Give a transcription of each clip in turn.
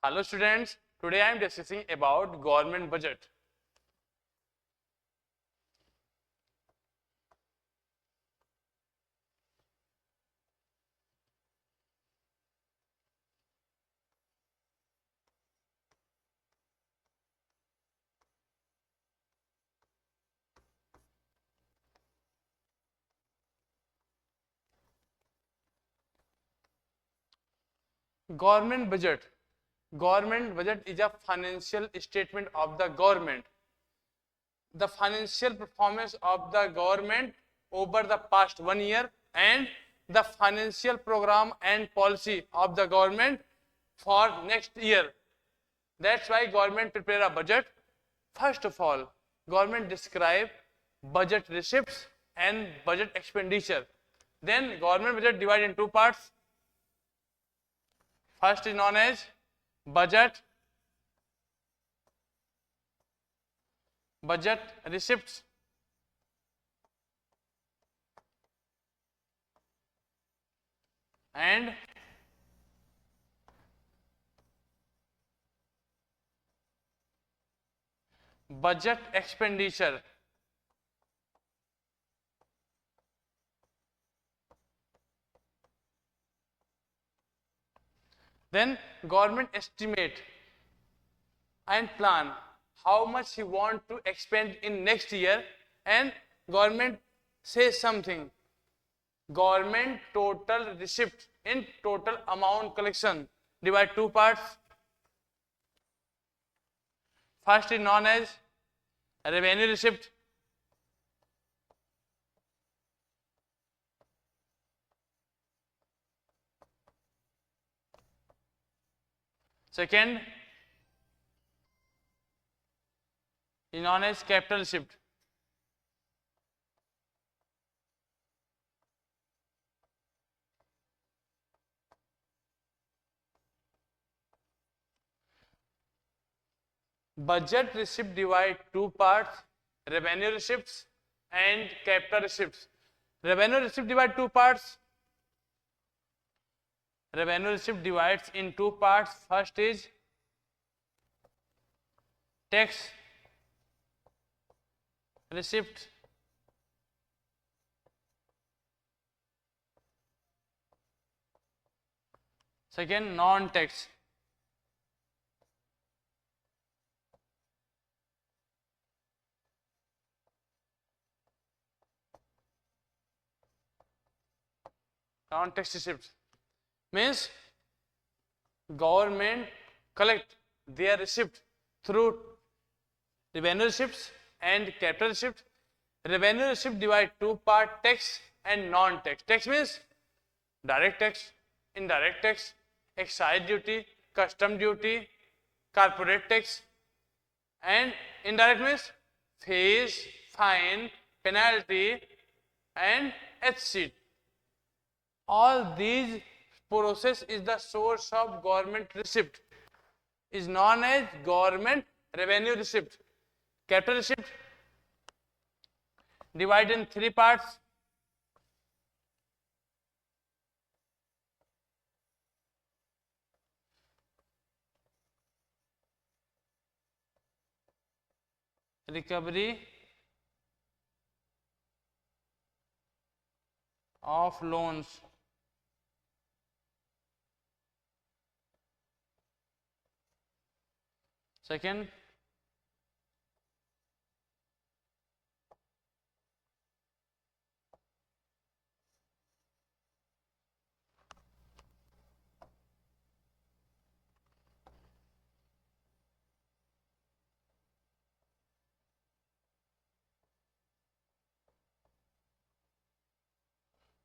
Hello students, today I am discussing about government budget. Government budget. Government budget is a financial statement of the government. The financial performance of the government over the past 1 year and the financial program and policy of the government for next year. That's why government prepare a budget. First of all, government describe budget receipts and budget expenditure. Then government budget divided in two parts. First is known as budget receipts. And budget expenditure. Then government estimate and plan how much he want to expend in next year, and government says something. Government total receipt in total amount collection divide two parts. First is known as revenue receipt. Second is known as capital receipt. Budget receipt divide two parts, revenue receipts and capital receipts. Revenue receipt divide two parts. Revenue receipt divides in two parts. First is tax receipt. Second, non-tax. Non-tax receipts means government collect their receipt through revenue receipts and capital receipt. Revenue receipt divide two part, tax and non-tax. Tax means direct tax, indirect tax, excise duty, custom duty, corporate tax, and indirect means fees, fine, penalty and HC. All these process is the source of government receipt, is known as government revenue receipt. Capital receipt divided in three parts. Recovery of loans. Second,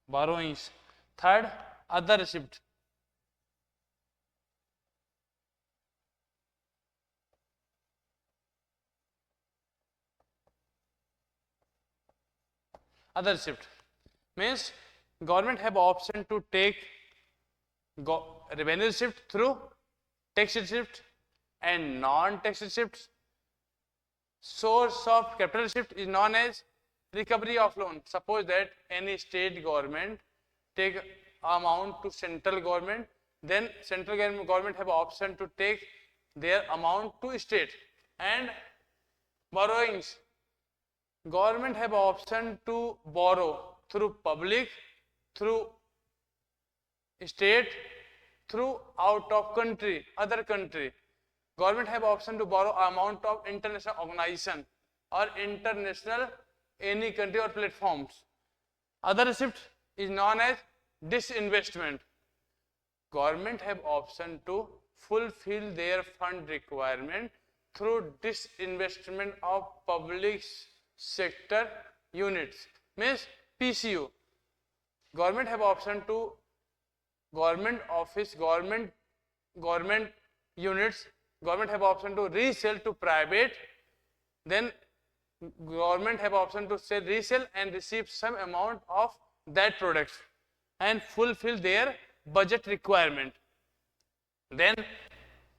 borrowings. Third, other receipt. Other receipt means government have option to take revenue receipt through tax receipt and non-tax receipts. Source of capital receipt is known as recovery of loan. Suppose that any state government take amount to central government, then central government have option to take their amount to state. And borrowings, government have option to borrow through public, through state, through out of country, other country. Government have option to borrow amount of international organization or international any country or platforms. Other receipt is known as disinvestment. Government have option to fulfill their fund requirement through disinvestment of public sector units, means PCU. Government have option to government office, government units. Government have option to resell to private. Then government have option to sell, resell and receive some amount of that products and fulfill their budget requirement. Then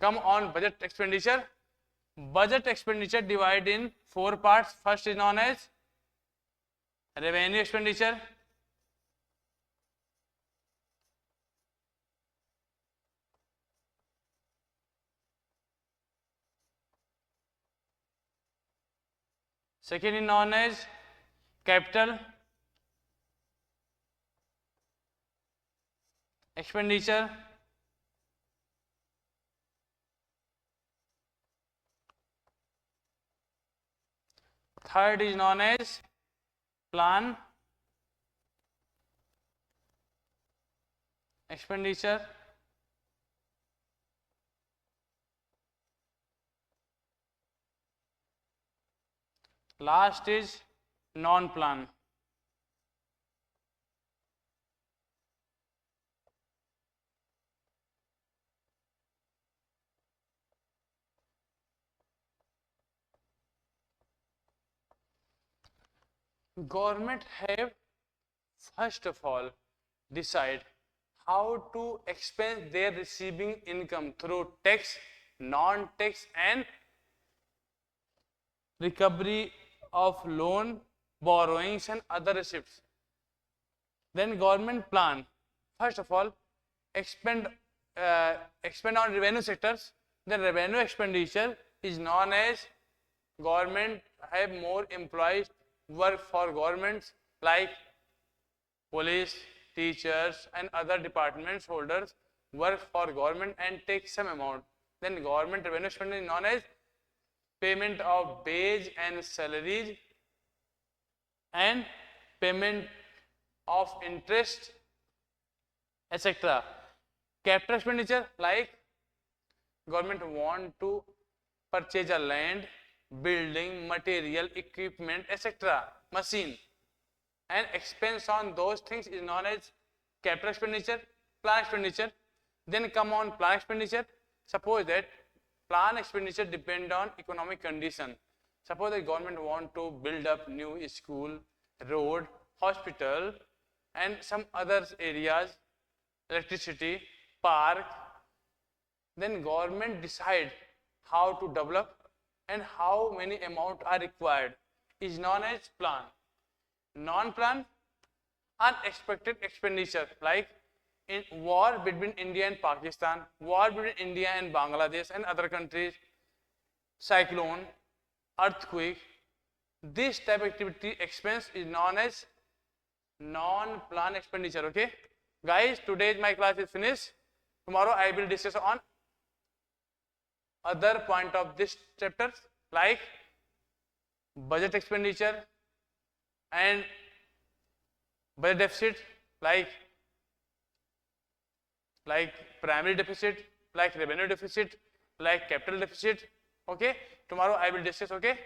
come on budget expenditure. Budget expenditure divided in 4 parts. First is known as revenue expenditure. Second is known as capital expenditure. Third is known as plan expenditure. Last is non-plan. Government have first of all decide how to expense their receiving income through tax, non-tax and recovery of loan, borrowings and other receipts. Then government plan, first of all, expend on revenue sectors. The revenue expenditure is known as government have more employees work for governments like police, teachers and other departments holders work for government and take some amount. Then government revenue expenditure is known as payment of wage and salaries and payment of interest, etc. Capital expenditure, like government want to purchase a land, building, material, equipment, etc. machine, and expense on those things is known as capital expenditure. Plan expenditure. Then come on plan expenditure. Suppose that plan expenditure depend on economic condition. Suppose the government want to build up new school, road, hospital and some other areas, electricity, park. Then government decide how to develop and how many amount are required is known as plan. Non-plan, unexpected expenditure, like in war between India and Pakistan, war between India and Bangladesh and other countries, cyclone, earthquake. This type of activity expense is known as non-plan expenditure. Okay, guys, today my class is finished. Tomorrow I will discuss on other point of this chapter like budget expenditure and budget deficit, like primary deficit, like revenue deficit, like capital deficit. Okay, tomorrow I will discuss. Okay.